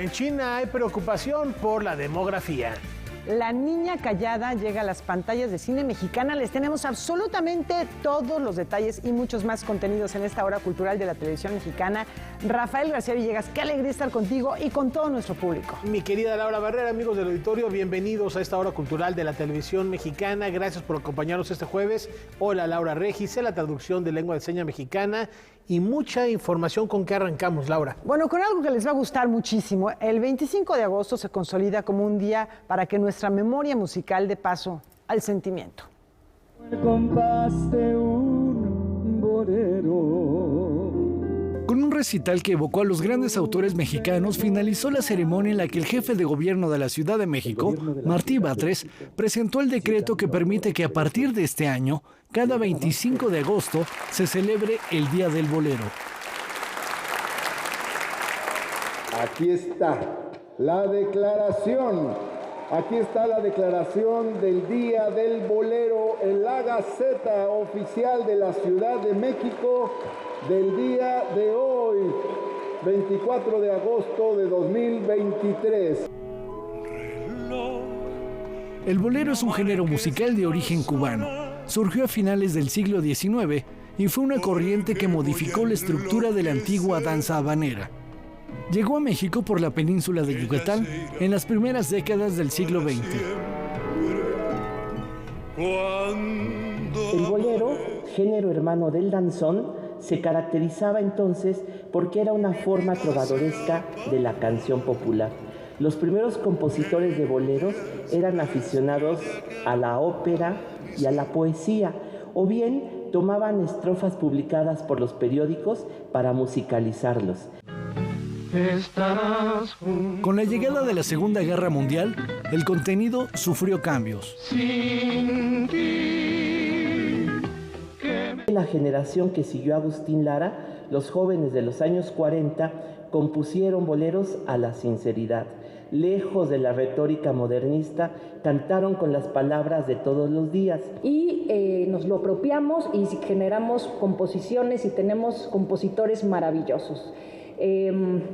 En China hay preocupación por la demografía. La niña callada llega a las pantallas de cine mexicana. Les tenemos absolutamente todos los detalles y muchos más contenidos en esta hora cultural de la televisión mexicana. Rafael García Villegas, qué alegría estar contigo y con todo nuestro público. Mi querida Laura Barrera, amigos del auditorio, bienvenidos a esta hora cultural de la televisión mexicana. Gracias por acompañarnos este jueves. Hola, Laura Regis, en la traducción de lengua de señas mexicana. Y mucha información. ¿Con qué arrancamos, Laura? Bueno, con algo que les va a gustar muchísimo. El 25 de agosto se consolida como un día para que nuestra memoria musical dé paso al sentimiento. Con un recital que evocó a los grandes autores mexicanos, finalizó la ceremonia en la que el jefe de gobierno de la Ciudad de México, Martí Batres, presentó el decreto que permite que a partir de este año, cada 25 de agosto, se celebre el Día del Bolero. Aquí está la declaración. Aquí está la declaración del Día del Bolero en la Gaceta Oficial de la Ciudad de México del día de hoy, 24 de agosto de 2023. El bolero es un género musical de origen cubano. Surgió a finales del siglo XIX y fue una corriente que modificó la estructura de la antigua danza habanera. Llegó a México por la península de Yucatán en las primeras décadas del siglo XX. El bolero, género hermano del danzón, se caracterizaba entonces porque era una forma trovadoresca de la canción popular. Los primeros compositores de boleros eran aficionados a la ópera y a la poesía, o bien tomaban estrofas publicadas por los periódicos para musicalizarlos. Con la llegada de la Segunda Guerra Mundial, el contenido sufrió cambios. La generación que siguió a Agustín Lara, los jóvenes de los años 40, compusieron boleros a la sinceridad. Lejos de la retórica modernista, cantaron con las palabras de todos los días. Y nos lo apropiamos y generamos composiciones y tenemos compositores maravillosos.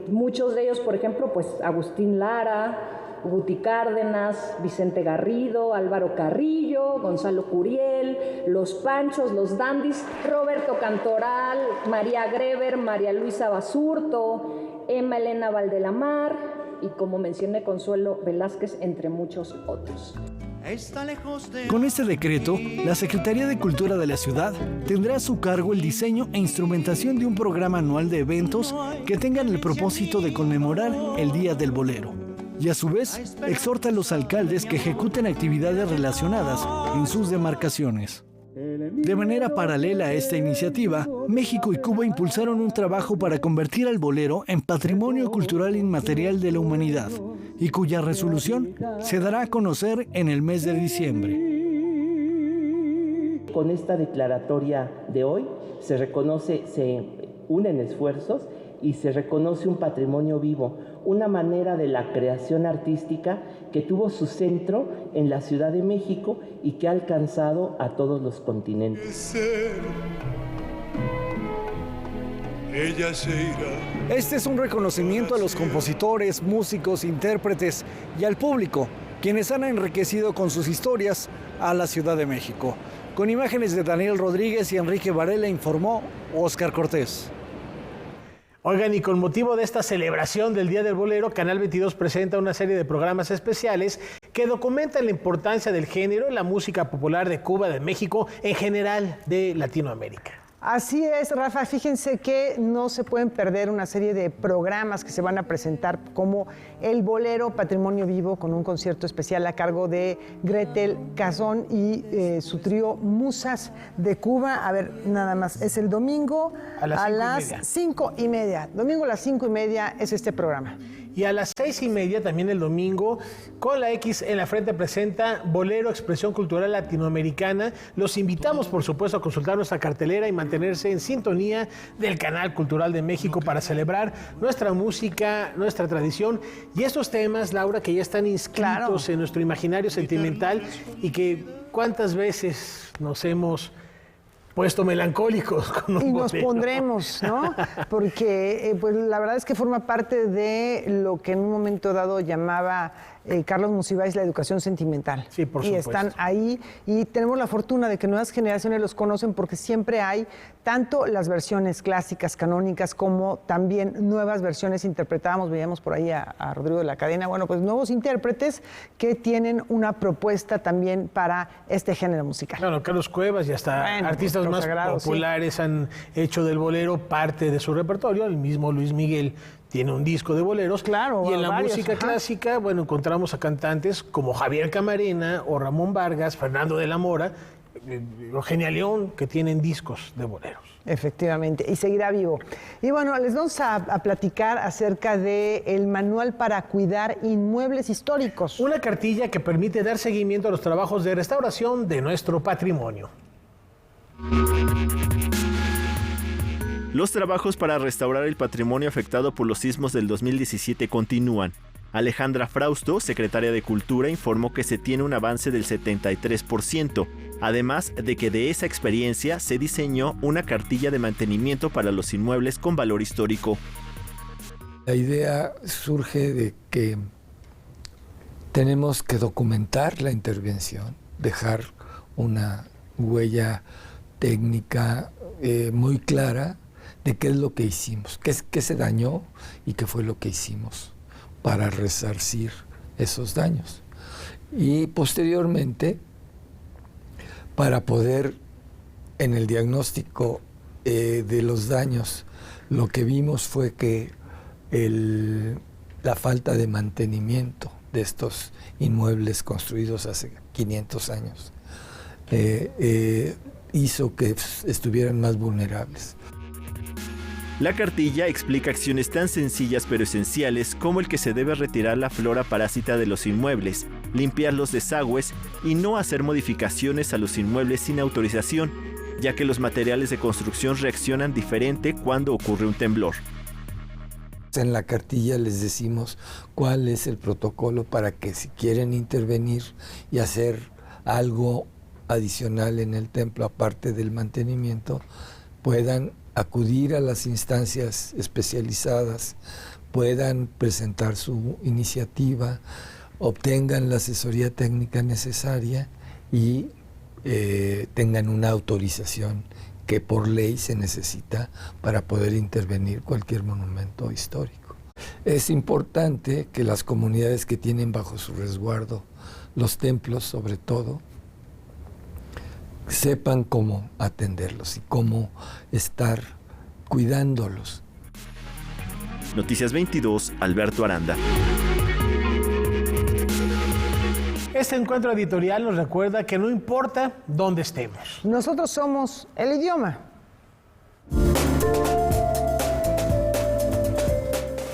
Muchos de ellos, por ejemplo, pues Agustín Lara, Guti Cárdenas, Vicente Garrido, Álvaro Carrillo, Gonzalo Curiel, Los Panchos, Los Dandis, Roberto Cantoral, María Greber, María Luisa Basurto, Emma Elena Valdelamar y, como mencioné, Consuelo Velázquez, entre muchos otros. Con este decreto, la Secretaría de Cultura de la ciudad tendrá a su cargo el diseño e instrumentación de un programa anual de eventos que tengan el propósito de conmemorar el Día del Bolero. Y a su vez, exhorta a los alcaldes que ejecuten actividades relacionadas en sus demarcaciones. De manera paralela a esta iniciativa, México y Cuba impulsaron un trabajo para convertir al bolero en patrimonio cultural inmaterial de la humanidad, y cuya resolución se dará a conocer en el mes de diciembre. Con esta declaratoria de hoy se unen esfuerzos y se reconoce un patrimonio vivo, una manera de la creación artística que tuvo su centro en la Ciudad de México y que ha alcanzado a todos los continentes. Este es un reconocimiento a los compositores, músicos, intérpretes y al público, quienes han enriquecido con sus historias a la Ciudad de México. Con imágenes de Daniel Rodríguez y Enrique Varela, informó Óscar Cortés. Oigan, y con motivo de esta celebración del Día del Bolero, Canal 22 presenta una serie de programas especiales que documentan la importancia del género en la música popular de Cuba, de México, en general de Latinoamérica. Así es, Rafa. Fíjense que no se pueden perder una serie de programas que se van a presentar, como El Bolero, Patrimonio Vivo, con un concierto especial a cargo de Gretel Cazón y su trío Musas de Cuba. A ver, nada más, es el domingo a las 5:30. Domingo a las 5:30 es este programa. Y a las 6:30 también el domingo, con la X en la frente, presenta Bolero, Expresión Cultural Latinoamericana. Los invitamos, por supuesto, a consultar nuestra cartelera y mantenerse en sintonía del Canal Cultural de México para celebrar nuestra música, nuestra tradición y estos temas, Laura, que ya están inscritos en nuestro imaginario sentimental y que cuántas veces nos hemos puesto melancólicos con un Y nos bolero. pondremos, ¿no? Porque pues la verdad es que forma parte de lo que en un momento dado llamaba Carlos Monsiváis la educación sentimental. Sí, por y supuesto. están ahí y tenemos la fortuna de que nuevas generaciones los conocen porque siempre hay tanto las versiones clásicas, canónicas, como también nuevas versiones interpretábamos, veíamos por ahí a Rodrigo de la Cadena, bueno, pues nuevos intérpretes que tienen una propuesta también para este género musical. Bueno, Carlos Cuevas y hasta Bueno, artistas pues, más consagrados, populares han hecho del bolero parte de su repertorio. El mismo Luis Miguel tiene un disco de boleros. Claro, y en la varios, música ajá. clásica, bueno, encontramos a cantantes como Javier Camarena o Ramón Vargas, Fernando de la Mora, Eugenia León, que tienen discos de boleros. Efectivamente, y seguirá vivo. Y bueno, les vamos a platicar acerca del manual para cuidar inmuebles históricos. Una cartilla que permite dar seguimiento a los trabajos de restauración de nuestro patrimonio. Los trabajos para restaurar el patrimonio afectado por los sismos del 2017 continúan. Alejandra Frausto, secretaria de Cultura, informó que se tiene un avance del 73%, además de que de esa experiencia se diseñó una cartilla de mantenimiento para los inmuebles con valor histórico. La idea surge de que tenemos que documentar la intervención, dejar una huella técnica muy clara de qué es lo que hicimos, qué se dañó y qué fue lo que hicimos para resarcir esos daños. Y posteriormente, para poder, en el diagnóstico de los daños, lo que vimos fue que la falta de mantenimiento de estos inmuebles construidos hace 500 años hizo que estuvieran más vulnerables. La cartilla explica acciones tan sencillas pero esenciales como el que se debe retirar la flora parásita de los inmuebles, limpiar los desagües y no hacer modificaciones a los inmuebles sin autorización, ya que los materiales de construcción reaccionan diferente cuando ocurre un temblor. En la cartilla les decimos cuál es el protocolo para que si quieren intervenir y hacer algo adicional en el templo, aparte del mantenimiento, puedan acudir a las instancias especializadas, puedan presentar su iniciativa, obtengan la asesoría técnica necesaria y tengan una autorización que por ley se necesita para poder intervenir cualquier monumento histórico. Es importante que las comunidades que tienen bajo su resguardo los templos, sobre todo, sepan cómo atenderlos y cómo estar cuidándolos. Noticias 22, Alberto Aranda. Este encuentro editorial nos recuerda que no importa dónde estemos. Nosotros somos el idioma.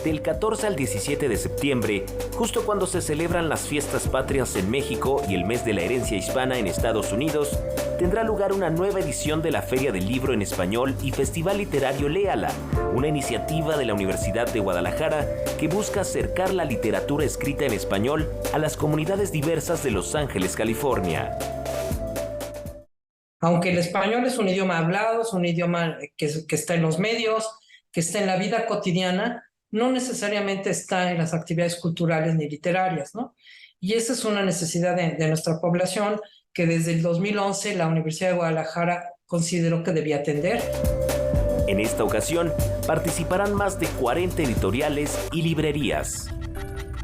Del 14 al 17 de septiembre, justo cuando se celebran las fiestas patrias en México y el mes de la herencia hispana en Estados Unidos, tendrá lugar una nueva edición de la Feria del Libro en Español y Festival Literario Léala, una iniciativa de la Universidad de Guadalajara que busca acercar la literatura escrita en español a las comunidades diversas de Los Ángeles, California. Aunque el español es un idioma hablado, es un idioma que está en los medios, que está en la vida cotidiana, no necesariamente está en las actividades culturales ni literarias, ¿no? Y esa es una necesidad de nuestra población que desde el 2011 la Universidad de Guadalajara consideró que debía atender. En esta ocasión participarán más de 40 editoriales y librerías.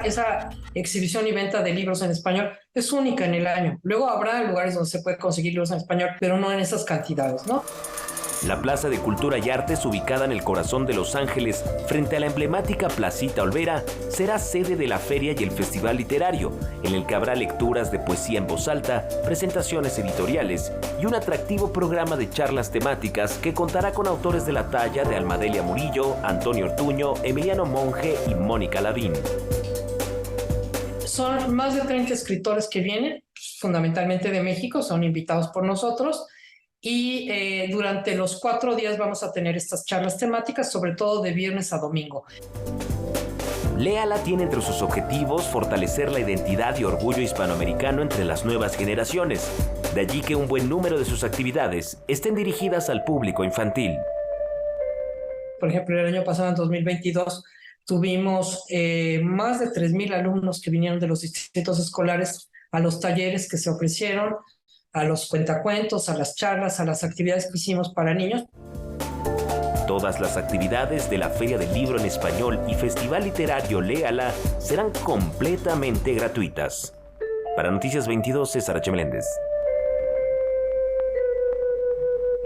Esa exhibición y venta de libros en español es única en el año. Luego habrá lugares donde se puede conseguir libros en español, pero no en esas cantidades, ¿no? La Plaza de Cultura y Artes, ubicada en el corazón de Los Ángeles, frente a la emblemática Placita Olvera, será sede de la feria y el festival literario, en el que habrá lecturas de poesía en voz alta, presentaciones editoriales y un atractivo programa de charlas temáticas que contará con autores de la talla de Almadelia Murillo, Antonio Ortuño, Emiliano Monge y Mónica Lavín. Son más de 30 escritores que vienen, fundamentalmente de México, son invitados por nosotros. Y durante los 4 días vamos a tener estas charlas temáticas, sobre todo de viernes a domingo. Léala tiene entre sus objetivos fortalecer la identidad y orgullo hispanoamericano entre las nuevas generaciones. De allí que un buen número de sus actividades estén dirigidas al público infantil. Por ejemplo, el año pasado, en 2022, tuvimos más de 3,000 alumnos que vinieron de los distritos escolares a los talleres que se ofrecieron, a los cuentacuentos, a las charlas, a las actividades que hicimos para niños. Todas las actividades de la Feria del Libro en Español y Festival Literario Léala serán completamente gratuitas. Para Noticias 22, César H. Meléndez.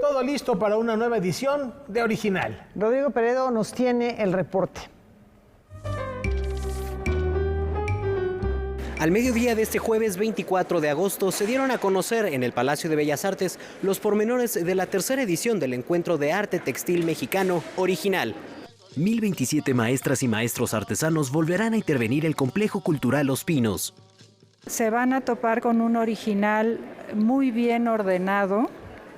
Todo listo para una nueva edición de Original. Rodrigo Peredo nos tiene el reporte. Al mediodía de este jueves 24 de agosto se dieron a conocer en el Palacio de Bellas Artes los pormenores de la tercera edición del Encuentro de Arte Textil Mexicano Original. 1027 maestras y maestros artesanos volverán a intervenir el Complejo Cultural Los Pinos. Se van a topar con un original muy bien ordenado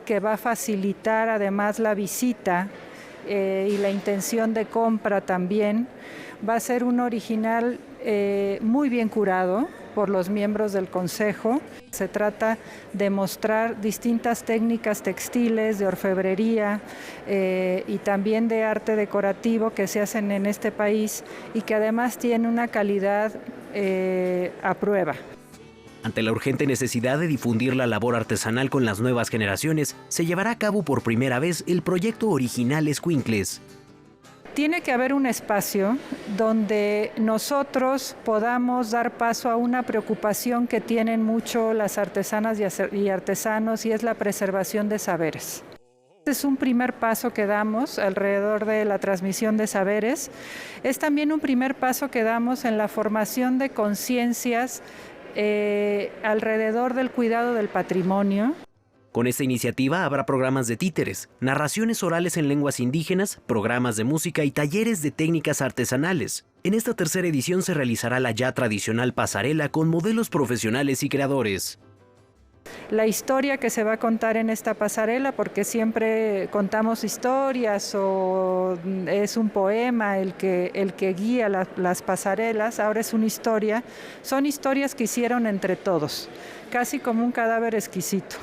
que va a facilitar además la visita y la intención de compra también. Va a ser un original muy bien curado por los miembros del Consejo. Se trata de mostrar distintas técnicas textiles, de orfebrería y también de arte decorativo que se hacen en este país y que además tiene una calidad a prueba. Ante la urgente necesidad de difundir la labor artesanal con las nuevas generaciones, se llevará a cabo por primera vez el proyecto Original Escuincles. Tiene que haber un espacio donde nosotros podamos dar paso a una preocupación que tienen mucho las artesanas y artesanos, y es la preservación de saberes. Este es un primer paso que damos alrededor de la transmisión de saberes. Es también un primer paso que damos en la formación de conciencias alrededor del cuidado del patrimonio. Con esta iniciativa habrá programas de títeres, narraciones orales en lenguas indígenas, programas de música y talleres de técnicas artesanales. En esta tercera edición se realizará la ya tradicional pasarela con modelos profesionales y creadores. La historia que se va a contar en esta pasarela, porque siempre contamos historias o es un poema el que guía las pasarelas, ahora es una historia. Son historias que hicieron entre todos, casi como un cadáver exquisito.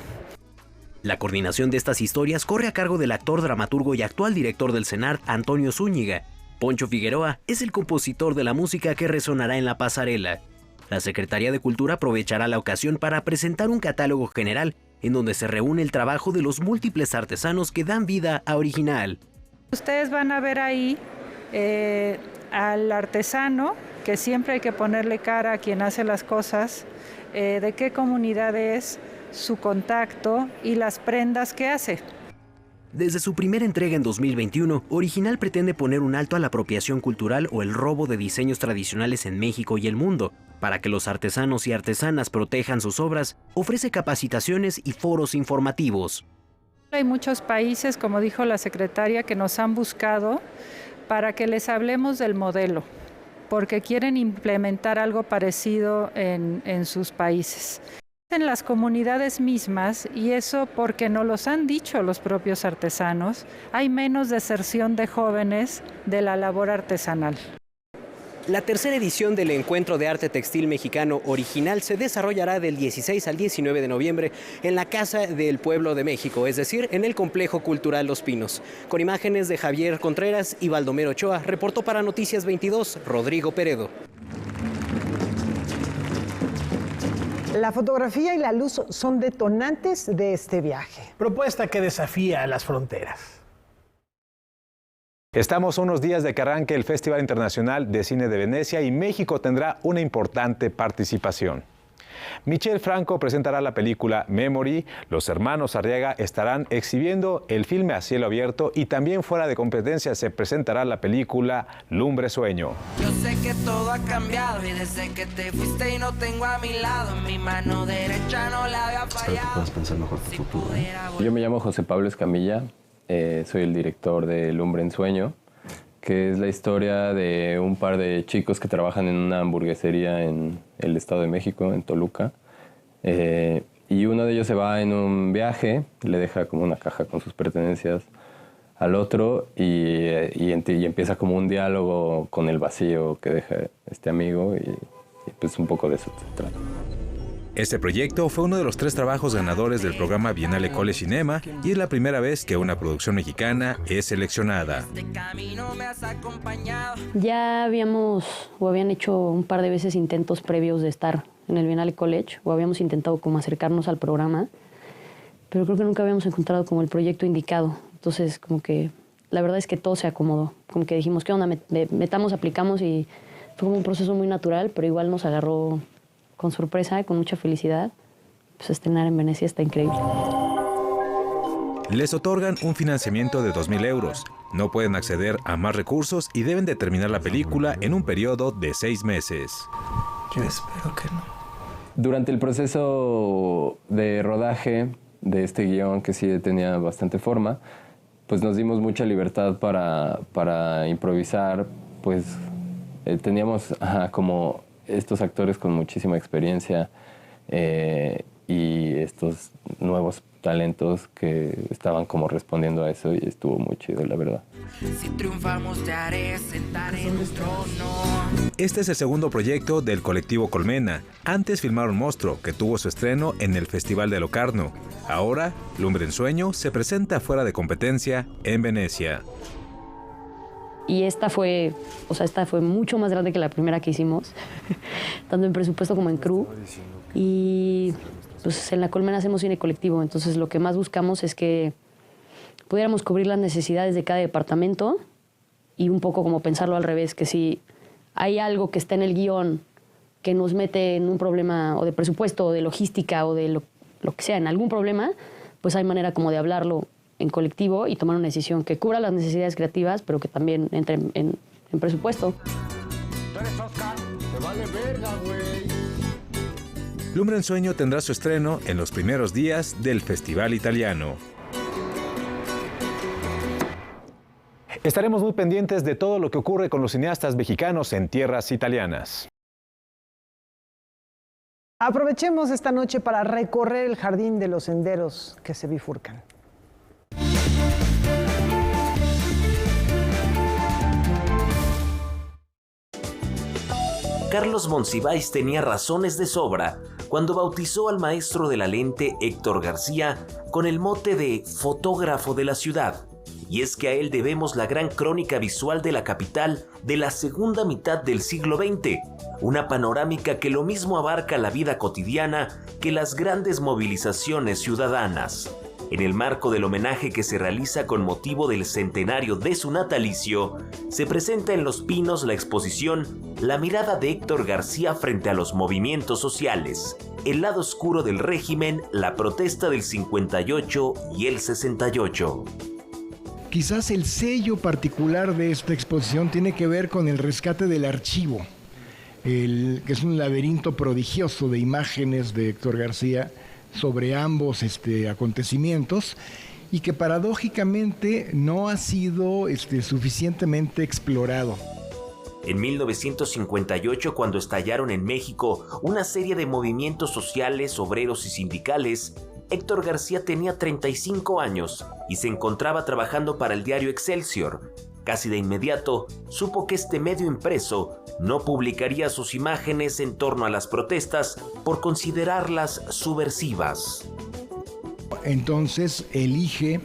La coordinación de estas historias corre a cargo del actor, dramaturgo y actual director del CENART, Antonio Zúñiga. Poncho Figueroa es el compositor de la música que resonará en la pasarela. La Secretaría de Cultura aprovechará la ocasión para presentar un catálogo general en donde se reúne el trabajo de los múltiples artesanos que dan vida a Original. Ustedes van a ver ahí al artesano, que siempre hay que ponerle cara a quien hace las cosas, de qué comunidad es, su contacto y las prendas que hace. Desde su primera entrega en 2021, Original pretende poner un alto a la apropiación cultural o el robo de diseños tradicionales en México y el mundo. Para que los artesanos y artesanas protejan sus obras, ofrece capacitaciones y foros informativos. Hay muchos países, como dijo la secretaria, que nos han buscado para que les hablemos del modelo, porque quieren implementar algo parecido en sus países. En las comunidades mismas, y eso porque nos los han dicho los propios artesanos, hay menos deserción de jóvenes de la labor artesanal. La tercera edición del Encuentro de Arte Textil Mexicano Original se desarrollará del 16 al 19 de noviembre en la Casa del Pueblo de México, es decir, en el Complejo Cultural Los Pinos. Con imágenes de Javier Contreras y Baldomero Ochoa, reportó para Noticias 22, Rodrigo Peredo. La fotografía y la luz son detonantes de este viaje. Propuesta que desafía las fronteras. Estamos a unos días de que arranque el Festival Internacional de Cine de Venecia y México tendrá una importante participación. Michel Franco presentará la película Memory, los hermanos Arriaga estarán exhibiendo el filme a cielo abierto y también fuera de competencia se presentará la película Lumbre Sueño. Yo sé que todo ha cambiado y desde que te fuiste y no tengo a mi lado, mi mano derecha no la había fallado. Espero que puedas pensar mejor tu futuro. Yo me llamo José Pablo Escamilla, soy el director de Lumbre en Sueño, que es la historia de un par de chicos que trabajan en una hamburguesería en el Estado de México, en Toluca. Y uno de ellos se va en un viaje, le deja como una caja con sus pertenencias al otro y empieza como un diálogo con el vacío que deja este amigo y pues un poco de eso se trata. Este proyecto fue uno de los 3 trabajos ganadores del programa Bienal École Cinema y es la primera vez que una producción mexicana es seleccionada. Ya habían hecho un par de veces intentos previos de estar en el Bienal College, o habíamos intentado como acercarnos al programa, pero creo que nunca habíamos encontrado como el proyecto indicado. Entonces, como que la verdad es que todo se acomodó. Como que dijimos, ¿qué onda? Metamos, aplicamos, y fue como un proceso muy natural, pero igual nos agarró con sorpresa y con mucha felicidad. Pues estrenar en Venecia está increíble. Les otorgan un financiamiento de 2,000 euros. No pueden acceder a más recursos y deben de terminar la película en un periodo de 6 meses. Yo espero que no. Durante el proceso de rodaje de este guión, que sí tenía bastante forma, pues nos dimos mucha libertad para improvisar. Pues teníamos como estos actores con muchísima experiencia y estos nuevos talentos que estaban como respondiendo a eso, y estuvo muy chido, la verdad. Si triunfamos te haré sentar en un trono. Este es el segundo proyecto del colectivo Colmena. Antes filmaron Monstruo, que tuvo su estreno en el Festival de Locarno. Ahora, Lumbre en Sueño se presenta fuera de competencia en Venecia. Y esta fue mucho más grande que la primera que hicimos, tanto en presupuesto como en crew. Y pues en la Colmena hacemos cine colectivo, entonces lo que más buscamos es que pudiéramos cubrir las necesidades de cada departamento y un poco como pensarlo al revés, que si hay algo que está en el guión que nos mete en un problema o de presupuesto o de logística o de lo que sea, en algún problema, pues hay manera como de hablarlo en colectivo y tomar una decisión que cubra las necesidades creativas, pero que también entre en presupuesto. Lumbre en Sueño tendrá su estreno en los primeros días del Festival Italiano. Estaremos muy pendientes de todo lo que ocurre con los cineastas mexicanos en tierras italianas. Aprovechemos esta noche para recorrer el jardín de los senderos que se bifurcan. Carlos Monsiváis tenía razones de sobra cuando bautizó al maestro de la lente Héctor García con el mote de fotógrafo de la ciudad. Y es que a él debemos la gran crónica visual de la capital de la segunda mitad del siglo XX, una panorámica que lo mismo abarca la vida cotidiana que las grandes movilizaciones ciudadanas. En el marco del homenaje que se realiza con motivo del centenario de su natalicio, se presenta en Los Pinos la exposición La mirada de Héctor García frente a los movimientos sociales, el lado oscuro del régimen, la protesta del 58 y el 68. Quizás el sello particular de esta exposición tiene que ver con el rescate del archivo, que es un laberinto prodigioso de imágenes de Héctor García sobre ambos acontecimientos, y que paradójicamente no ha sido suficientemente explorado. En 1958, cuando estallaron en México una serie de movimientos sociales, obreros y sindicales, Héctor García tenía 35 años y se encontraba trabajando para el diario Excelsior. Casi de inmediato, supo que este medio impreso no publicaría sus imágenes en torno a las protestas por considerarlas subversivas. Entonces elige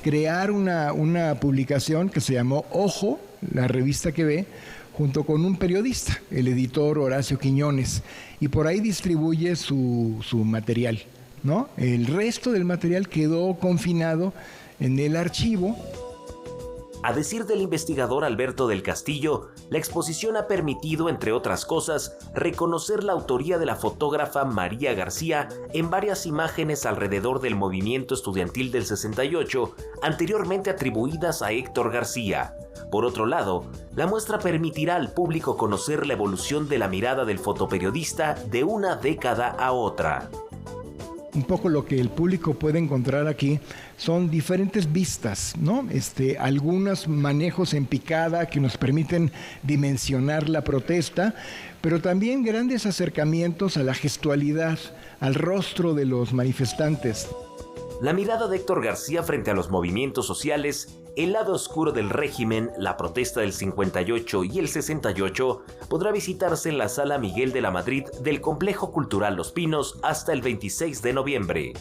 crear una publicación que se llamó Ojo, la revista que ve, junto con un periodista, el editor Horacio Quiñones, y por ahí distribuye su material, ¿no? El resto del material quedó confinado en el archivo. A decir del investigador Alberto del Castillo, la exposición ha permitido, entre otras cosas, reconocer la autoría de la fotógrafa María García en varias imágenes alrededor del movimiento estudiantil del 68, anteriormente atribuidas a Héctor García. Por otro lado, la muestra permitirá al público conocer la evolución de la mirada del fotoperiodista de una década a otra. Un poco lo que el público puede encontrar aquí son diferentes vistas, ¿no? Algunos manejos en picada que nos permiten dimensionar la protesta, pero también grandes acercamientos a la gestualidad, al rostro de los manifestantes. La mirada de Héctor García frente a los movimientos sociales, el lado oscuro del régimen, la protesta del 58 y el 68, podrá visitarse en la Sala Miguel de la Madrid del Complejo Cultural Los Pinos hasta el 26 de noviembre.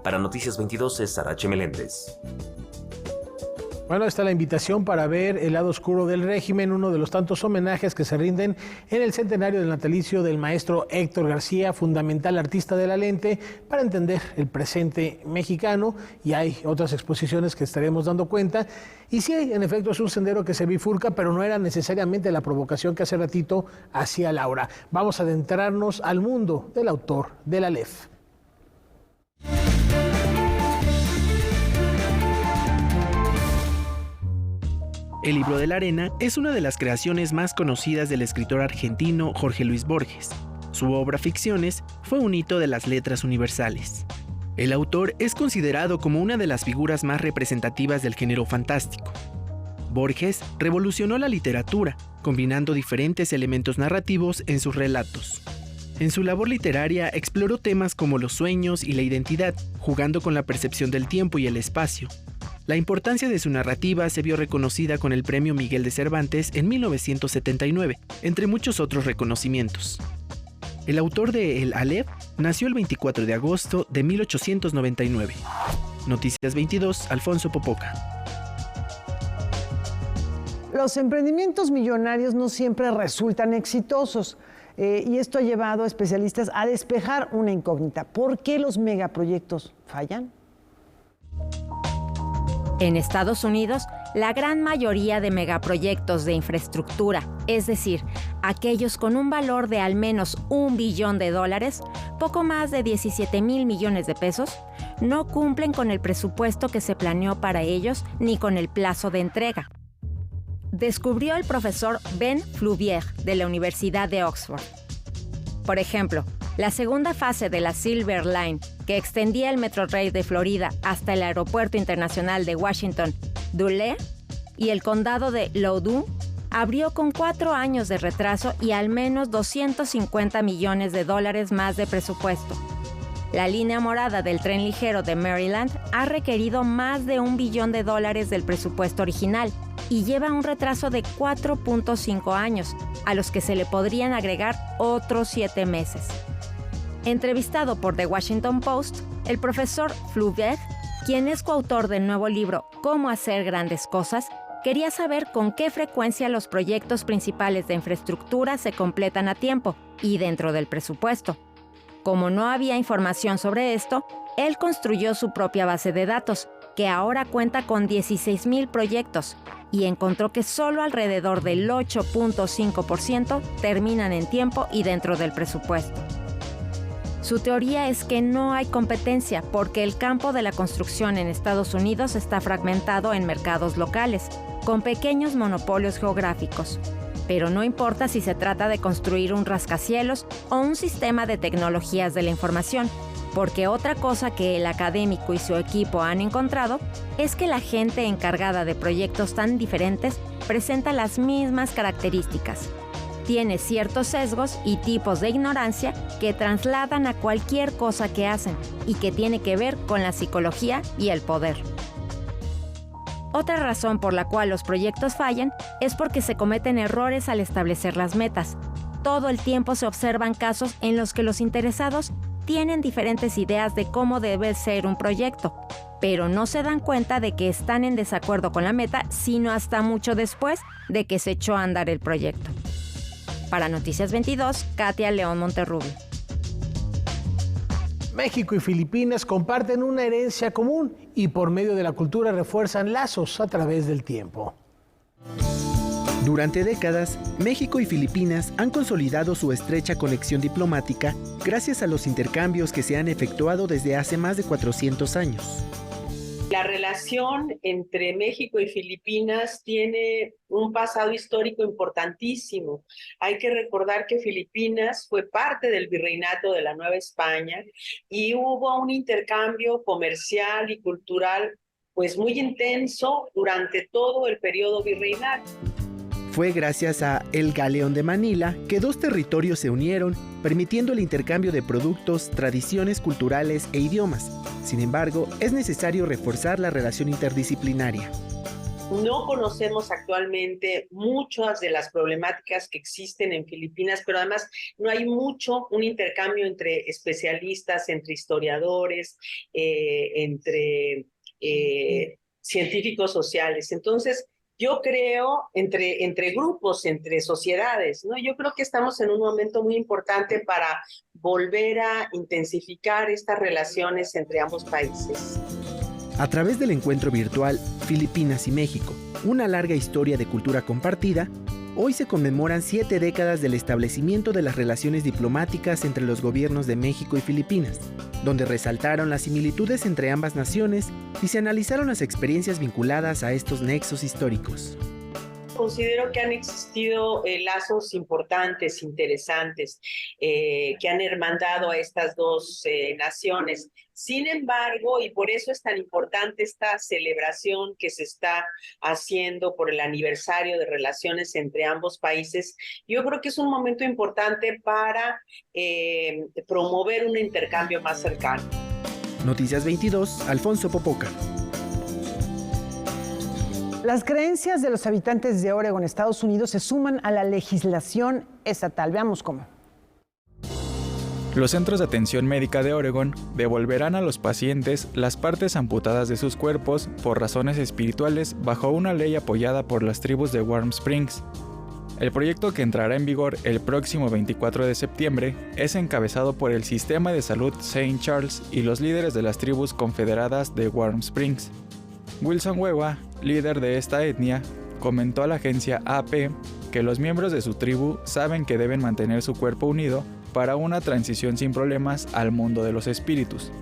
Para Noticias 22 es Arache Meléndez. Bueno, está la invitación para ver El lado oscuro del régimen, uno de los tantos homenajes que se rinden en el centenario del natalicio del maestro Héctor García, fundamental artista de la lente, para entender el presente mexicano, y hay otras exposiciones que estaremos dando cuenta. Y sí, en efecto, es un sendero que se bifurca, pero no era necesariamente la provocación que hace ratito hacía Laura. Vamos a adentrarnos al mundo del autor del Aleph. El libro de la arena es una de las creaciones más conocidas del escritor argentino Jorge Luis Borges. Su obra Ficciones fue un hito de las letras universales. El autor es considerado como una de las figuras más representativas del género fantástico. Borges revolucionó la literatura, combinando diferentes elementos narrativos en sus relatos. En su labor literaria exploró temas como los sueños y la identidad, jugando con la percepción del tiempo y el espacio. La importancia de su narrativa se vio reconocida con el Premio Miguel de Cervantes en 1979, entre muchos otros reconocimientos. El autor de El Aleph nació el 24 de agosto de 1899. Noticias 22, Alfonso Popoca. Los emprendimientos millonarios no siempre resultan exitosos. Y esto ha llevado a especialistas a despejar una incógnita. ¿Por qué los megaproyectos fallan? En Estados Unidos, la gran mayoría de megaproyectos de infraestructura, es decir, aquellos con un valor de al menos $1 billón, poco más de 17,000 millones de pesos, no cumplen con el presupuesto que se planeó para ellos ni con el plazo de entrega. Descubrió el profesor Ben Flouvier de la Universidad de Oxford. Por ejemplo, la segunda fase de la Silver Line, que extendía el Metrorail de Florida hasta el Aeropuerto Internacional de Washington, Dulles, y el condado de Loudoun, abrió con 4 años de retraso y al menos $250 millones más de presupuesto. La línea morada del tren ligero de Maryland ha requerido más de $1 billón del presupuesto original y lleva un retraso de 4.5 años, a los que se le podrían agregar otros 7 meses. Entrevistado por The Washington Post, el profesor Flouvier, quien es coautor del nuevo libro Cómo hacer grandes cosas, quería saber con qué frecuencia los proyectos principales de infraestructura se completan a tiempo y dentro del presupuesto. Como no había información sobre esto, él construyó su propia base de datos, que ahora cuenta con 16,000 proyectos, y encontró que solo alrededor del 8.5% terminan en tiempo y dentro del presupuesto. Su teoría es que no hay competencia porque el campo de la construcción en Estados Unidos está fragmentado en mercados locales, con pequeños monopolios geográficos. Pero no importa si se trata de construir un rascacielos o un sistema de tecnologías de la información, porque otra cosa que el académico y su equipo han encontrado es que la gente encargada de proyectos tan diferentes presenta las mismas características. Tiene ciertos sesgos y tipos de ignorancia que trasladan a cualquier cosa que hacen y que tiene que ver con la psicología y el poder. Otra razón por la cual los proyectos fallan es porque se cometen errores al establecer las metas. Todo el tiempo se observan casos en los que los interesados tienen diferentes ideas de cómo debe ser un proyecto, pero no se dan cuenta de que están en desacuerdo con la meta, sino hasta mucho después de que se echó a andar el proyecto. Para Noticias 22, Katia León Monterrubio. México y Filipinas comparten una herencia común y por medio de la cultura refuerzan lazos a través del tiempo. Durante décadas, México y Filipinas han consolidado su estrecha conexión diplomática gracias a los intercambios que se han efectuado desde hace más de 400 años. La relación entre México y Filipinas tiene un pasado histórico importantísimo. Hay que recordar que Filipinas fue parte del virreinato de la Nueva España y hubo un intercambio comercial y cultural pues muy intenso durante todo el periodo virreinal. Fue gracias a El Galeón de Manila que dos territorios se unieron permitiendo el intercambio de productos, tradiciones culturales e idiomas. Sin embargo, es necesario reforzar la relación interdisciplinaria. No conocemos actualmente muchas de las problemáticas que existen en Filipinas, pero además no hay un intercambio entre especialistas, entre historiadores, entre científicos sociales. Entonces, yo creo entre grupos, entre sociedades, ¿no? Yo creo que estamos en un momento muy importante para volver a intensificar estas relaciones entre ambos países. A través del encuentro virtual Filipinas y México, una larga historia de cultura compartida, hoy se conmemoran 7 décadas del establecimiento de las relaciones diplomáticas entre los gobiernos de México y Filipinas, donde resaltaron las similitudes entre ambas naciones y se analizaron las experiencias vinculadas a estos nexos históricos. Considero que han existido lazos importantes, interesantes, que han hermandado a estas dos naciones. Sin embargo, y por eso es tan importante esta celebración que se está haciendo por el aniversario de relaciones entre ambos países, yo creo que es un momento importante para promover un intercambio más cercano. Noticias 22, Alfonso Popoca. Las creencias de los habitantes de Oregon, Estados Unidos, se suman a la legislación estatal. Veamos cómo. Los centros de atención médica de Oregon devolverán a los pacientes las partes amputadas de sus cuerpos por razones espirituales bajo una ley apoyada por las tribus de Warm Springs. El proyecto, que entrará en vigor el próximo 24 de septiembre, es encabezado por el Sistema de Salud St. Charles y los líderes de las tribus confederadas de Warm Springs. Wilson Wewa, líder de esta etnia, comentó a la agencia AP que los miembros de su tribu saben que deben mantener su cuerpo unido para una transición sin problemas al mundo de los espíritus.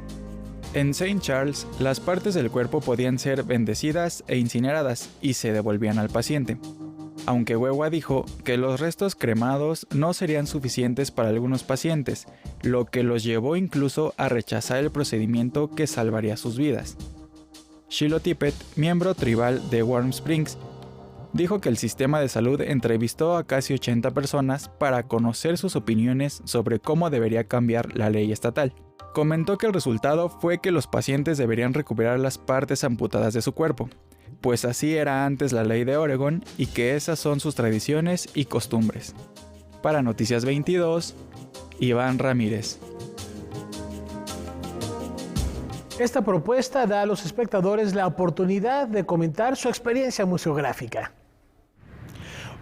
En St. Charles, las partes del cuerpo podían ser bendecidas e incineradas y se devolvían al paciente. Aunque Wewa dijo que los restos cremados no serían suficientes para algunos pacientes, lo que los llevó incluso a rechazar el procedimiento que salvaría sus vidas. Shiloh Tippett, miembro tribal de Warm Springs, dijo que el sistema de salud entrevistó a casi 80 personas para conocer sus opiniones sobre cómo debería cambiar la ley estatal. Comentó que el resultado fue que los pacientes deberían recuperar las partes amputadas de su cuerpo, pues así era antes la ley de Oregon y que esas son sus tradiciones y costumbres. Para Noticias 22, Iván Ramírez. Esta propuesta da a los espectadores la oportunidad de comentar su experiencia museográfica.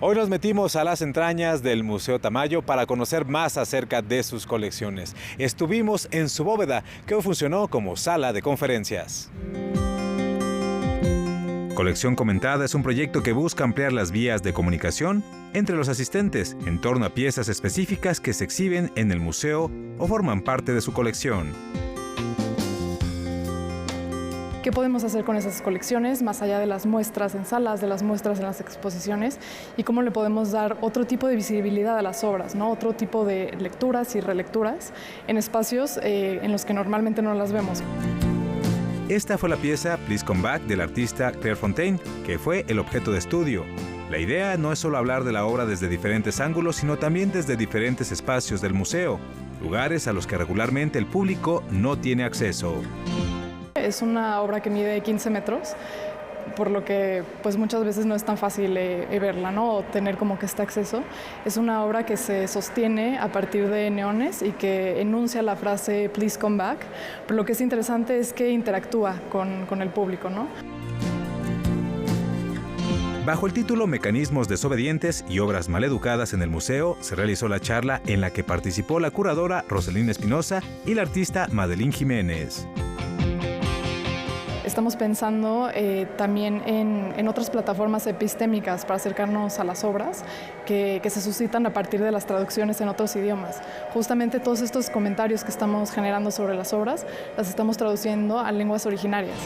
Hoy nos metimos a las entrañas del Museo Tamayo para conocer más acerca de sus colecciones. Estuvimos en su bóveda, que hoy funcionó como sala de conferencias. Colección Comentada es un proyecto que busca ampliar las vías de comunicación entre los asistentes en torno a piezas específicas que se exhiben en el museo o forman parte de su colección. ¿Qué podemos hacer con esas colecciones, más allá de las muestras en salas, de las muestras en las exposiciones, y cómo le podemos dar otro tipo de visibilidad a las obras, ¿no? Otro tipo de lecturas y relecturas en espacios en los que normalmente no las vemos? Esta fue la pieza Please Come Back del artista Claire Fontaine, que fue el objeto de estudio. La idea no es solo hablar de la obra desde diferentes ángulos, sino también desde diferentes espacios del museo, lugares a los que regularmente el público no tiene acceso. Es una obra que mide 15 metros, por lo que pues muchas veces no es tan fácil verla, ¿no? O tener como que este acceso. Es una obra que se sostiene a partir de neones y que enuncia la frase Please Come Back, pero lo que es interesante es que interactúa con el público, ¿no? Bajo el título Mecanismos desobedientes y obras maleducadas en el museo, se realizó la charla en la que participó la curadora Roselina Espinosa y la artista Madeline Jiménez. Estamos pensando también en otras plataformas epistémicas para acercarnos a las obras que se suscitan a partir de las traducciones en otros idiomas. Justamente todos estos comentarios que estamos generando sobre las obras las estamos traduciendo a lenguas originarias.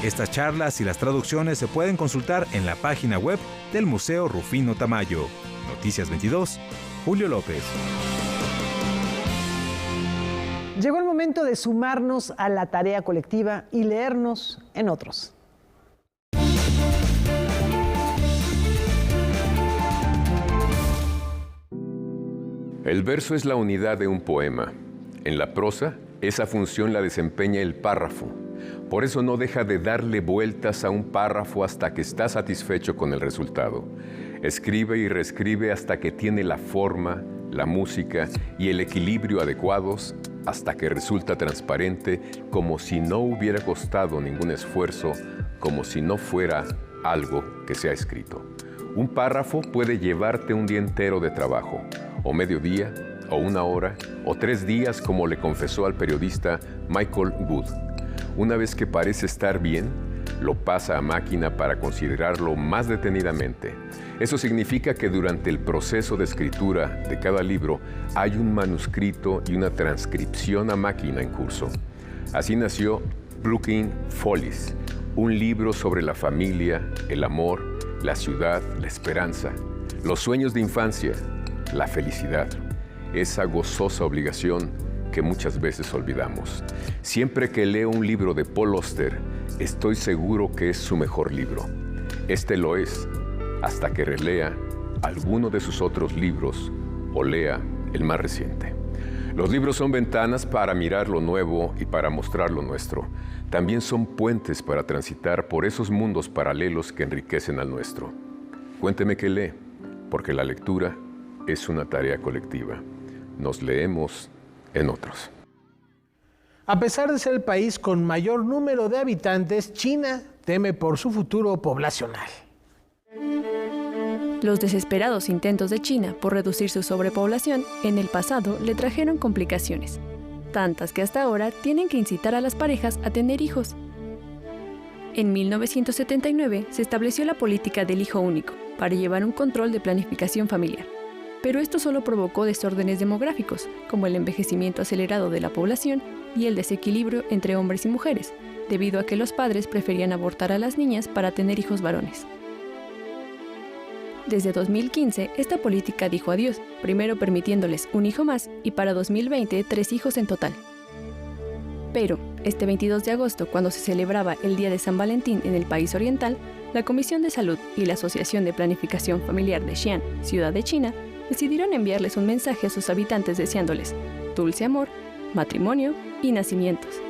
Estas charlas y las traducciones se pueden consultar en la página web del Museo Rufino Tamayo. Noticias 22, Julio López. Llegó el momento de sumarnos a la tarea colectiva y leernos en otros. El verso es la unidad de un poema. En la prosa, esa función la desempeña el párrafo. Por eso no deja de darle vueltas a un párrafo hasta que está satisfecho con el resultado. Escribe y reescribe hasta que tiene la forma, la música y el equilibrio adecuados, hasta que resulta transparente, como si no hubiera costado ningún esfuerzo, como si no fuera algo que se ha escrito. Un párrafo puede llevarte un día entero de trabajo, o medio día, o una hora, o 3 días, como le confesó al periodista Michael Wood. Una vez que parece estar bien, lo pasa a máquina para considerarlo más detenidamente. Eso significa que durante el proceso de escritura de cada libro hay un manuscrito y una transcripción a máquina en curso. Así nació Brooklyn Follies, un libro sobre la familia, el amor, la ciudad, la esperanza, los sueños de infancia, la felicidad, esa gozosa obligación que muchas veces olvidamos. Siempre que leo un libro de Paul Auster, estoy seguro que es su mejor libro. Este lo es, hasta que relea alguno de sus otros libros o lea el más reciente. Los libros son ventanas para mirar lo nuevo y para mostrar lo nuestro. También son puentes para transitar por esos mundos paralelos que enriquecen al nuestro. Cuénteme qué lee, porque la lectura es una tarea colectiva. Nos leemos en otros. A pesar de ser el país con mayor número de habitantes, China teme por su futuro poblacional. Los desesperados intentos de China por reducir su sobrepoblación en el pasado le trajeron complicaciones, tantas que hasta ahora tienen que incitar a las parejas a tener hijos. En 1979 se estableció la política del hijo único para llevar un control de planificación familiar. Pero esto solo provocó desórdenes demográficos, como el envejecimiento acelerado de la población y el desequilibrio entre hombres y mujeres, debido a que los padres preferían abortar a las niñas para tener hijos varones. Desde 2015, esta política dijo adiós, primero permitiéndoles un hijo más y para 2020 3 hijos en total. Pero, este 22 de agosto, cuando se celebraba el Día de San Valentín en el país oriental, la Comisión de Salud y la Asociación de Planificación Familiar de Xi'an, ciudad de China, decidieron enviarles un mensaje a sus habitantes deseándoles dulce amor, matrimonio y nacimientos.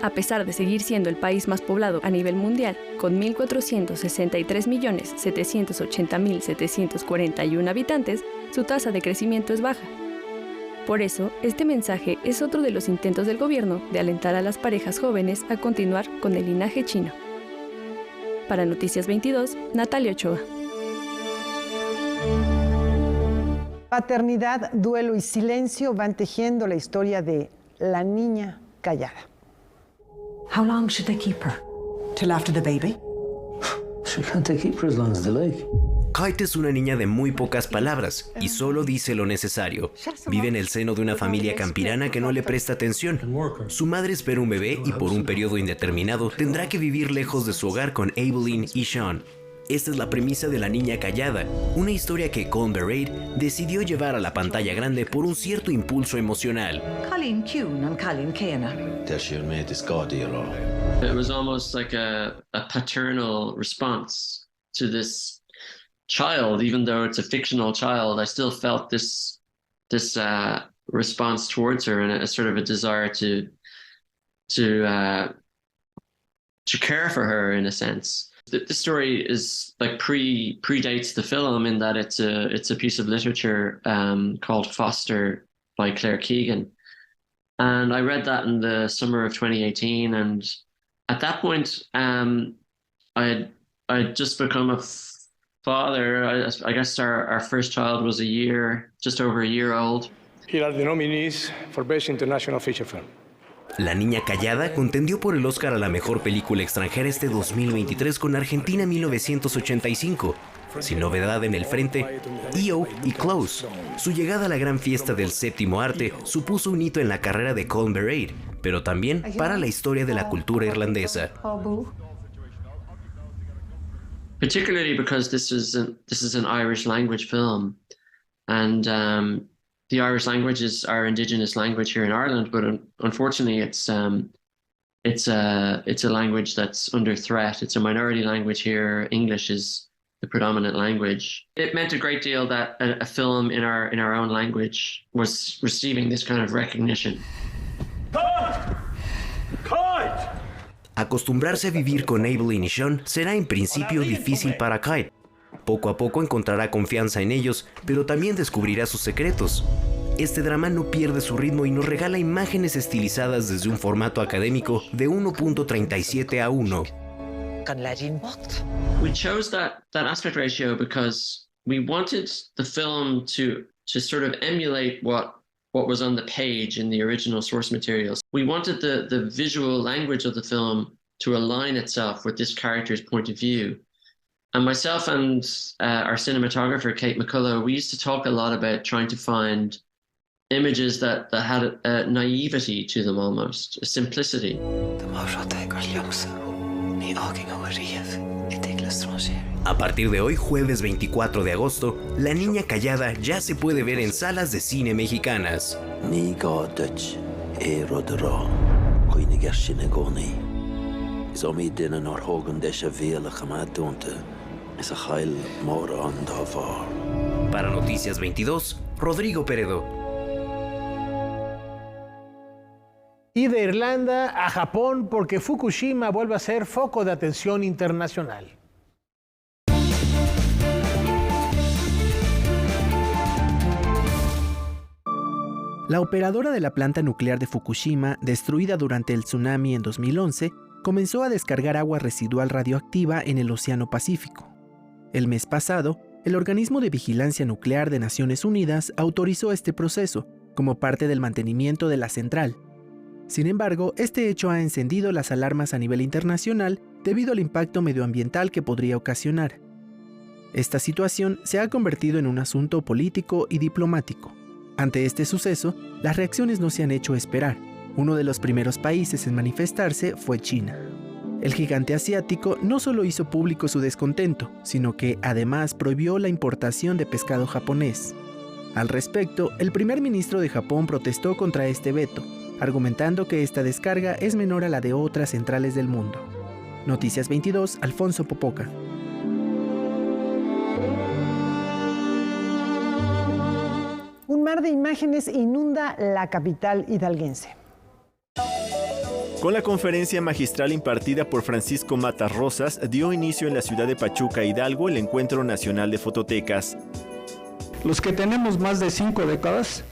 A pesar de seguir siendo el país más poblado a nivel mundial, con 1.463.780.741 habitantes, su tasa de crecimiento es baja. Por eso, este mensaje es otro de los intentos del gobierno de alentar a las parejas jóvenes a continuar con el linaje chino. Para Noticias 22, Natalia Ochoa. Paternidad, duelo y silencio van tejiendo la historia de la niña callada. How long should they keep her? Till after the baby? They keep her as long as they like. Kate es una niña de muy pocas palabras y solo dice lo necesario. Vive en el seno de una familia campirana que no le presta atención. Su madre espera un bebé y por un periodo indeterminado tendrá que vivir lejos de su hogar con Evelyn y Sean. Esta es la premisa de La Niña Callada, una historia que Colin Barrett decidió llevar a la pantalla grande por un cierto impulso emocional. Colleen Kuhn and Colleen Keana. It was almost like a paternal response to this child, even though it's a fictional child. I still felt this response towards her and a sort of a desire to care for her in a sense. The story is like predates the film in that it's a piece of literature called Foster by Claire Keegan, and I read that in the summer of 2018. And at that point, I had just become a father. I guess our first child was just over a year old. Here are the nominees for Best International Feature Film. La Niña Callada contendió por el Oscar a la mejor película extranjera este 2023 con Argentina 1985. Sin novedad en el frente, EO y Close. Su llegada a la gran fiesta del séptimo arte supuso un hito en la carrera de Colin Barrett, pero también para la historia de la cultura irlandesa. Particularly because this is an Irish language film, and the Irish language is our indigenous language here in Ireland, but unfortunately it's a language that's under threat. It's a minority language here. English is the predominant language. It meant a great deal that a film in our own language was receiving this kind of recognition. Acostumbrarse a vivir con Abel y Nishon será en principio difícil para Kyle. Poco a poco encontrará confianza en ellos, pero también descubrirá sus secretos. Este drama no pierde su ritmo y nos regala imágenes estilizadas desde un formato académico de 1.37:1. We chose that aspect ratio because we wanted the film to sort of emulate what was on the page in the original source materials. We wanted the visual language of the film to align itself with this character's point of view. And myself and our cinematographer, Kate McCullough, we used to talk a lot about trying to find images that had a naivety to them almost, a simplicity. A partir de hoy, jueves 24 de agosto, La Niña Callada ya se puede ver en salas de cine mexicanas. Para Noticias 22, Rodrigo Peredo. Y de Irlanda a Japón, porque Fukushima vuelve a ser foco de atención internacional. La operadora de la planta nuclear de Fukushima, destruida durante el tsunami en 2011, comenzó a descargar agua residual radioactiva en el Océano Pacífico. El mes pasado, el Organismo de Vigilancia Nuclear de Naciones Unidas autorizó este proceso como parte del mantenimiento de la central. Sin embargo, este hecho ha encendido las alarmas a nivel internacional debido al impacto medioambiental que podría ocasionar. Esta situación se ha convertido en un asunto político y diplomático. Ante este suceso, las reacciones no se han hecho esperar. Uno de los primeros países en manifestarse fue China. El gigante asiático no solo hizo público su descontento, sino que además prohibió la importación de pescado japonés. Al respecto, el primer ministro de Japón protestó contra este veto, argumentando que esta descarga es menor a la de otras centrales del mundo. Noticias 22, Alfonso Popoca. Un mar de imágenes inunda la capital hidalguense. Con la conferencia magistral impartida por Francisco Matas Rosas, dio inicio en la ciudad de Pachuca, Hidalgo, el Encuentro Nacional de Fototecas. Los que tenemos más de 5 décadas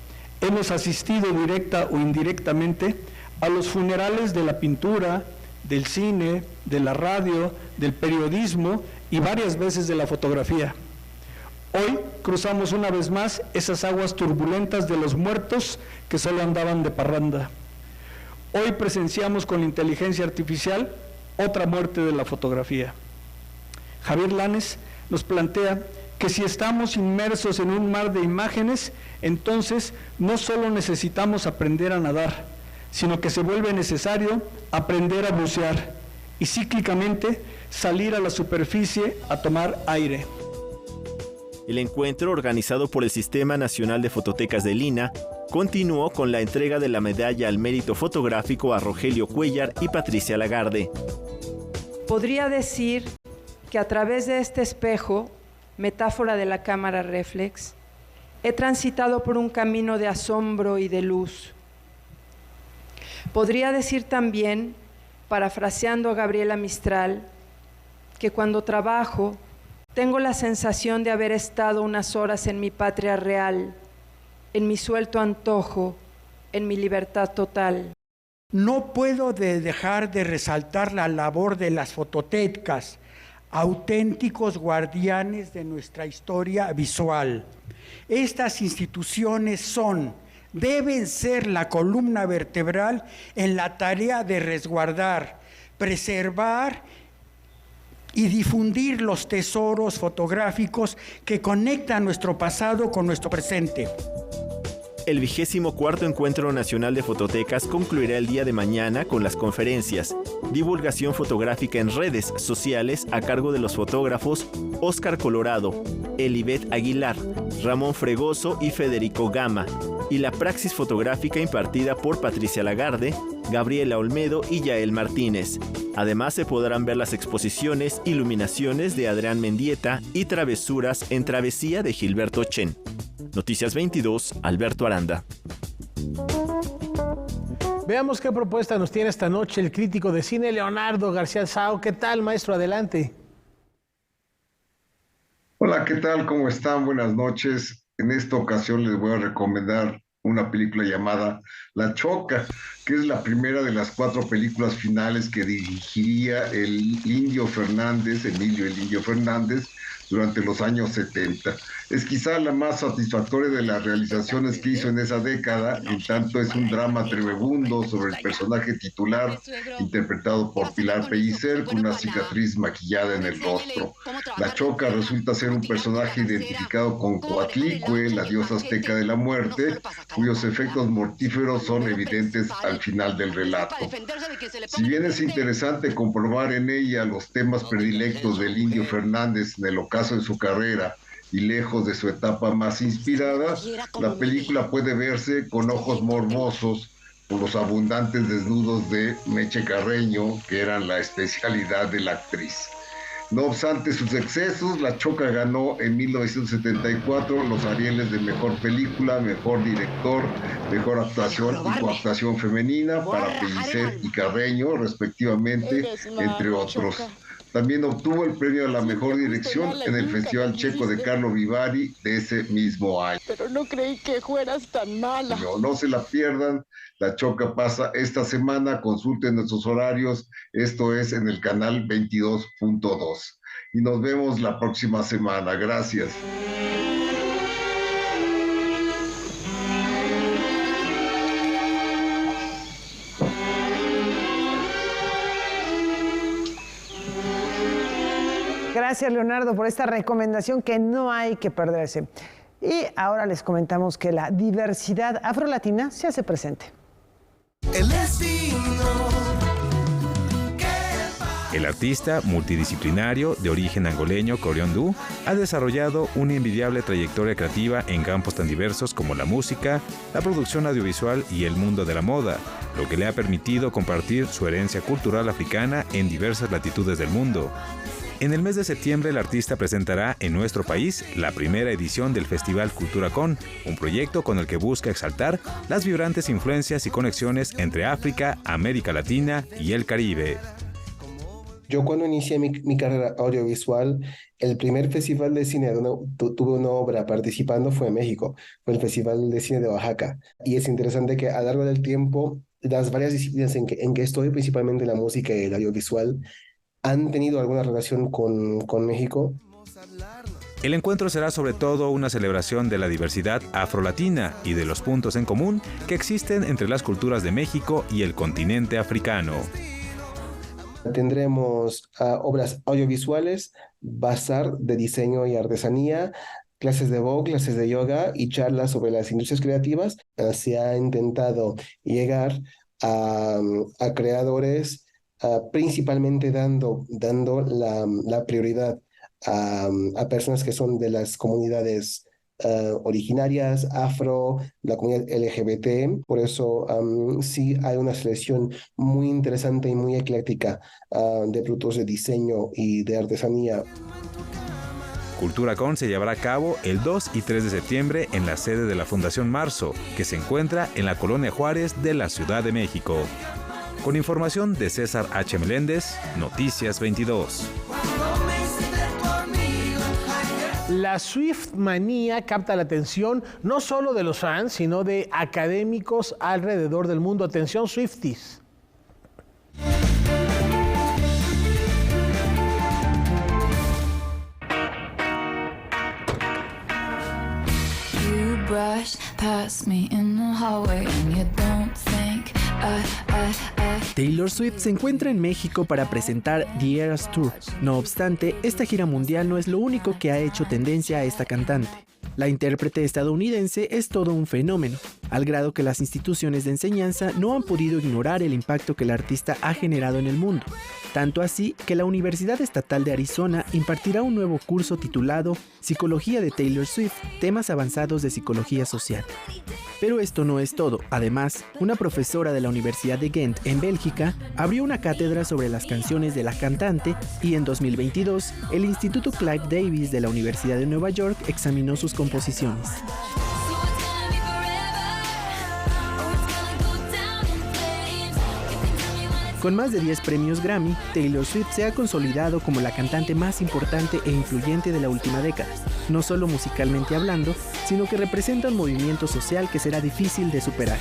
hemos asistido directa o indirectamente a los funerales de la pintura, del cine, de la radio, del periodismo y varias veces de la fotografía. Hoy cruzamos una vez más esas aguas turbulentas de los muertos que solo andaban de parranda. Hoy presenciamos con inteligencia artificial otra muerte de la fotografía. Javier Lanes nos plantea que si estamos inmersos en un mar de imágenes, entonces no solo necesitamos aprender a nadar, sino que se vuelve necesario aprender a bucear y cíclicamente salir a la superficie a tomar aire. El encuentro, organizado por el Sistema Nacional de Fototecas de Lina, continuó con la entrega de la medalla al mérito fotográfico a Rogelio Cuellar y Patricia Lagarde. Podría decir que a través de este espejo, metáfora de la cámara reflex, he transitado por un camino de asombro y de luz. Podría decir también, parafraseando a Gabriela Mistral, que cuando trabajo, tengo la sensación de haber estado unas horas en mi patria real, en mi suelto antojo, en mi libertad total. No puedo dejar de resaltar la labor de las fototecas, auténticos guardianes de nuestra historia visual. Estas instituciones deben ser la columna vertebral en la tarea de resguardar, preservar y difundir los tesoros fotográficos que conectan nuestro pasado con nuestro presente. El 24º Encuentro Nacional de Fototecas concluirá el día de mañana con las conferencias Divulgación Fotográfica en Redes Sociales a cargo de los fotógrafos Óscar Colorado, Elibet Aguilar, Ramón Fregoso y Federico Gama, y la praxis fotográfica impartida por Patricia Lagarde, Gabriela Olmedo y Yael Martínez. Además se podrán ver las exposiciones Iluminaciones de Adrián Mendieta y Travesuras en Travesía de Gilberto Chen. Noticias 22, Alberto Aranda. Veamos qué propuesta nos tiene esta noche el crítico de cine Leonardo García Sao. ¿Qué tal, maestro? Adelante. Hola, ¿qué tal? ¿Cómo están? Buenas noches. En esta ocasión les voy a recomendar una película llamada La Choca, que es la primera de las 4 películas finales que dirigiría el Indio Fernández, Emilio el Indio Fernández, durante los años 70. Es quizá la más satisfactoria de las realizaciones que hizo en esa década, en tanto es un drama tremebundo sobre el personaje titular, interpretado por Pilar Pellicer, con una cicatriz maquillada en el rostro. La Choca resulta ser un personaje identificado con Coatlicue, la diosa azteca de la muerte, cuyos efectos mortíferos son evidentes al final del relato. Si bien es interesante comprobar en ella los temas predilectos del Indio Fernández en el ocaso de su carrera, y lejos de su etapa más inspirada, la película puede verse con ojos morbosos por los abundantes desnudos de Meche Carreño, que eran la especialidad de la actriz. No obstante sus excesos, La Choca ganó en 1974 los Arieles de Mejor Película, Mejor Director, Mejor Actuación y Coactuación Femenina para Pellicer y Carreño, respectivamente, entre otros. También obtuvo el premio a la mejor dirección en el Festival Checo de Carlo Vivari de ese mismo año. Pero no creí que fueras tan mala. No se la pierdan. La Choca pasa esta semana. Consulten nuestros horarios. Esto es en el canal 22.2. Y nos vemos la próxima semana. Gracias. Gracias, Leonardo, por esta recomendación que no hay que perderse. Y ahora les comentamos que la diversidad afrolatina se hace presente. El artista multidisciplinario de origen angoleño Corión Du ha desarrollado una envidiable trayectoria creativa en campos tan diversos como la música, la producción audiovisual y el mundo de la moda, lo que le ha permitido compartir su herencia cultural africana en diversas latitudes del mundo. En el mes de septiembre, el artista presentará en nuestro país la primera edición del Festival Cultura Con, un proyecto con el que busca exaltar las vibrantes influencias y conexiones entre África, América Latina y el Caribe. Yo cuando inicié mi carrera audiovisual, el primer festival de cine donde tuve una obra participando fue en México, fue el Festival de Cine de Oaxaca. Y es interesante que a lo largo del tiempo, las varias disciplinas en que estoy, principalmente la música y el audiovisual, han tenido alguna relación con México. El encuentro será sobre todo una celebración de la diversidad afrolatina y de los puntos en común que existen entre las culturas de México y el continente africano. Tendremos obras audiovisuales, bazar de diseño y artesanía, clases de vogue, clases de yoga y charlas sobre las industrias creativas. Se ha intentado llegar a creadores, principalmente dando la prioridad a personas que son de las comunidades originarias, afro, la comunidad LGBT. Por eso sí hay una selección muy interesante y muy ecléctica de productos de diseño y de artesanía. Cultura Con se llevará a cabo el 2 y 3 de septiembre en la sede de la Fundación Marzo, que se encuentra en la Colonia Juárez de la Ciudad de México. Con información de César H. Meléndez, Noticias 22. La Swiftmanía capta la atención no solo de los fans, sino de académicos alrededor del mundo. Atención, Swifties. Taylor Swift se encuentra en México para presentar The Eras Tour. No obstante, esta gira mundial no es lo único que ha hecho tendencia a esta cantante. La intérprete estadounidense es todo un fenómeno, al grado que las instituciones de enseñanza no han podido ignorar el impacto que la artista ha generado en el mundo. Tanto así que la Universidad Estatal de Arizona impartirá un nuevo curso titulado Psicología de Taylor Swift, temas avanzados de psicología social. Pero esto no es todo. Además, una profesora de la Universidad de Ghent, en Bélgica, abrió una cátedra sobre las canciones de la cantante y en 2022, el Instituto Clive Davis de la Universidad de Nueva York examinó sus composiciones. Con más de 10 premios Grammy, Taylor Swift se ha consolidado como la cantante más importante e influyente de la última década, no solo musicalmente hablando, sino que representa un movimiento social que será difícil de superar.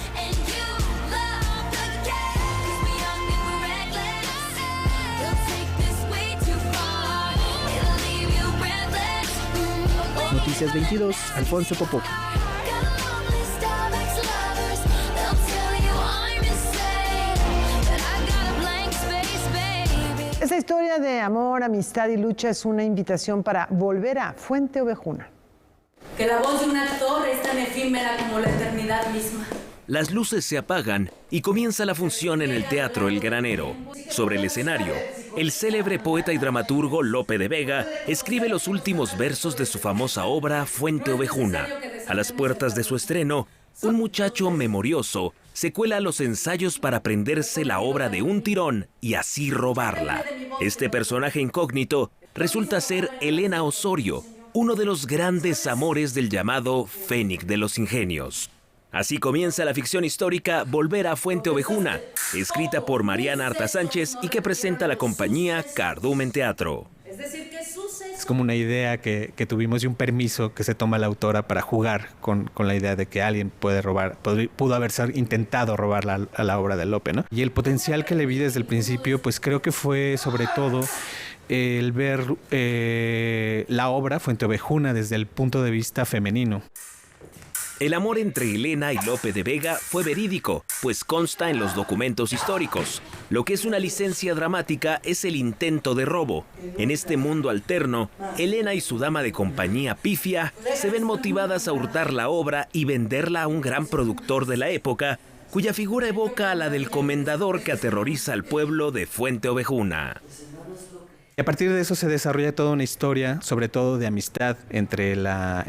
Noticias 22, Alfonso Popó. Esta historia de amor, amistad y lucha es una invitación para volver a Fuente Ovejuna. Que la voz de un actor es tan efímera como la eternidad misma. Las luces se apagan y comienza la función en el Teatro El Granero. Sobre el escenario, el célebre poeta y dramaturgo Lope de Vega escribe los últimos versos de su famosa obra Fuente Ovejuna. A las puertas de su estreno, un muchacho memorioso se cuela a los ensayos para aprenderse la obra de un tirón y así robarla. Este personaje incógnito resulta ser Elena Osorio, uno de los grandes amores del llamado Fénix de los Ingenios. Así comienza la ficción histórica Volver a Fuente Ovejuna, escrita por Mariana Arta Sánchez y que presenta la compañía Cardumen Teatro. Es como una idea que tuvimos y un permiso que se toma la autora para jugar con la idea de que alguien puede robar, pudo haber intentado robar a la obra de Lope, ¿no? Y el potencial que le vi desde el principio, pues creo que fue sobre todo el ver la obra Fuente Ovejuna desde el punto de vista femenino. El amor entre Elena y Lope de Vega fue verídico, pues consta en los documentos históricos. Lo que es una licencia dramática es el intento de robo. En este mundo alterno, Elena y su dama de compañía Pifia se ven motivadas a hurtar la obra y venderla a un gran productor de la época, cuya figura evoca a la del comendador que aterroriza al pueblo de Fuente Ovejuna. Y a partir de eso se desarrolla toda una historia, sobre todo de amistad entre la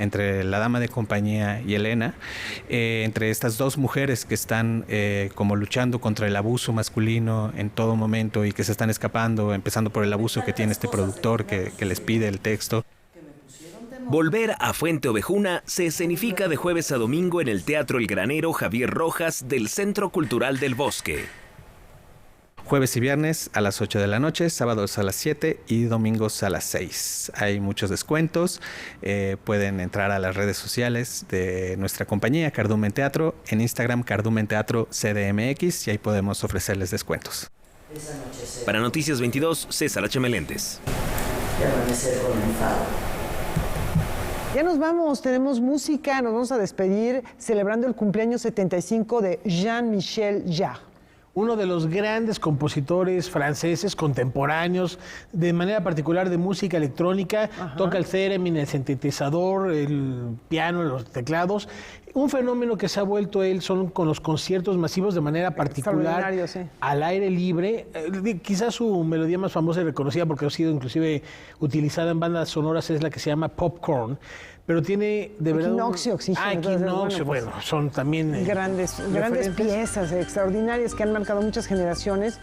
dama de compañía y Elena, entre estas dos mujeres que están como luchando contra el abuso masculino en todo momento y que se están escapando, empezando por el abuso que tiene este productor que les pide el texto. Volver a Fuente Ovejuna se escenifica de jueves a domingo en el Teatro El Granero Javier Rojas del Centro Cultural del Bosque. Jueves y viernes a las 8 de la noche, sábados a las 7 y domingos a las 6. Hay muchos descuentos. Pueden entrar a las redes sociales de nuestra compañía, Cardumen Teatro, en Instagram, Cardumen Teatro CDMX, y ahí podemos ofrecerles descuentos. Para Noticias 22, César H. Meléndez. Ya nos vamos, tenemos música, nos vamos a despedir celebrando el cumpleaños 75 de Jean-Michel Jarre. Uno de los grandes compositores franceses contemporáneos, de manera particular de música electrónica. Ajá. Toca el theremin, el sintetizador, el piano, los teclados. Un fenómeno que se ha vuelto él son con los conciertos masivos de manera particular, sí, al aire libre. Quizás su melodía más famosa y reconocida, porque ha sido inclusive utilizada en bandas sonoras, es la que se llama Popcorn. Pero tiene de verdad... Equinoccio, Oxígeno. Equinoccio, bueno, son también... Grandes piezas extraordinarias que han marcado muchas generaciones.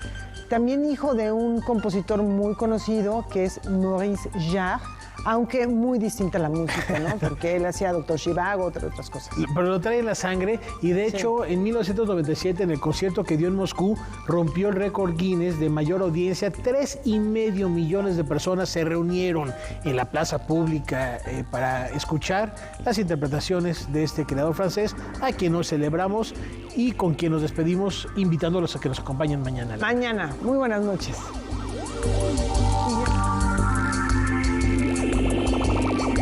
También hijo de un compositor muy conocido, que es Maurice Jarre, aunque muy distinta la música, ¿no? Porque él hacía Dr. Zhivago, otras cosas. Pero lo trae en la sangre y de hecho en 1997 en el concierto que dio en Moscú rompió el récord Guinness de mayor audiencia. 3,5 millones de personas se reunieron en la plaza pública para escuchar las interpretaciones de este creador francés, a quien hoy celebramos y con quien nos despedimos invitándolos a que nos acompañen mañana. Mañana. Muy buenas noches.